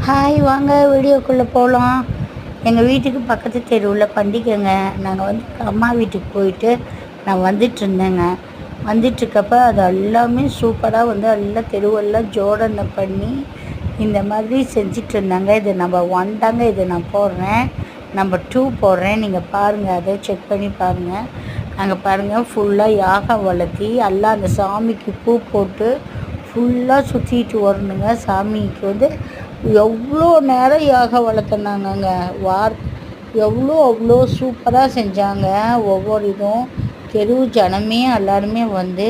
Hi வாங்க வீடியோக்குள்ளே போகலாம். எங்கள் வீட்டுக்கு பக்கத்து தெருவில் பண்டிகைங்க. நாங்கள் வந்து அம்மா வீட்டுக்கு போயிட்டு நான் வந்துட்டுருந்தேங்க. வந்துட்டுருக்கப்ப அது எல்லாமே சூப்பராக வந்து எல்லாம் தெருவெல்லாம் ஜோடனை பண்ணி இந்த மாதிரி செஞ்சிட்ருந்தாங்க. இது நம்பர் 1 தாங்க. இது நான் போடுறேன். நம்பர் 2 போடுறேன். நீங்கள் பாருங்கள், அதை செக் பண்ணி பாருங்கள். அங்கே பாருங்கள், ஃபுல்லாக யாகம் வளர்த்தி எல்லாம் அந்த சாமிக்கு பூ போட்டு ஃபுல்லாக சுற்றிட்டு வரணுங்க. சாமிக்கு வந்து எவ்வளோ நேரம் யாகம் வளர்த்துனாங்கங்க. அவ்வளோ சூப்பராக செஞ்சாங்க. ஒவ்வொரு இதுவும் தெரு ஜனமே எல்லாருமே வந்து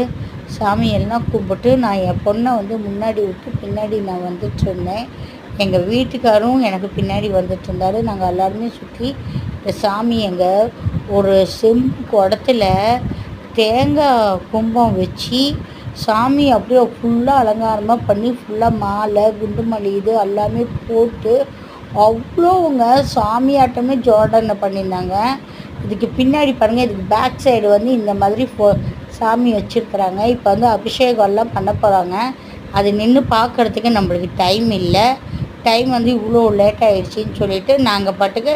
சாமியெல்லாம் கும்பிட்டு, நான் என் பொண்ணை வந்து முன்னாடி விட்டு பின்னாடி நான் வந்துட்டுருந்தேன். எங்கள் வீட்டுக்காரும் எனக்கு பின்னாடி வந்துட்டுருந்தாரு. நாங்கள் எல்லாருமே சுற்றி இந்த சாமி எங்கள் ஒரு செம்பு குடத்துல தேங்காய் கும்பம் வச்சு சாமி அப்படியே ஃபுல்லாக அலங்காரமாக பண்ணி ஃபுல்லாக மாலை குண்டு மல்லி இது எல்லாமே போட்டு அவ்வளோங்க சாமியாட்டமே ஜோடனை பண்ணியிருந்தாங்க. இதுக்கு பின்னாடி பாருங்கள், இதுக்கு பேக் சைடு வந்து இந்த மாதிரி சாமி வச்சுருக்குறாங்க. இப்போ வந்து அபிஷேகம்லாம் பண்ண போகிறாங்க. அது நின்று பார்க்குறதுக்கு நம்மளுக்கு டைம் இல்லை. டைம் வந்து இவ்வளோ லேட் ஆகிடுச்சின்னு சொல்லிவிட்டு நாங்கள் பாட்டுக்கு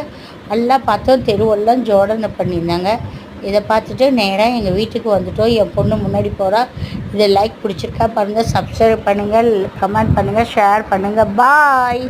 எல்லாம் பார்த்தோம். தெருவெல்லாம் ஜோடனை பண்ணியிருந்தாங்க. இதை பார்த்துட்டு நேராக எங்கள் வீட்டுக்கு வந்துவிட்டோம். என் பொண்ணு முன்னாடி போகிறா. இதை லைக் பிடிச்சிருக்கா பாருங்கள், சப்ஸ்கிரைப் பண்ணுங்கள், கமெண்ட் பண்ணுங்கள், ஷேர் பண்ணுங்கள். பாய்.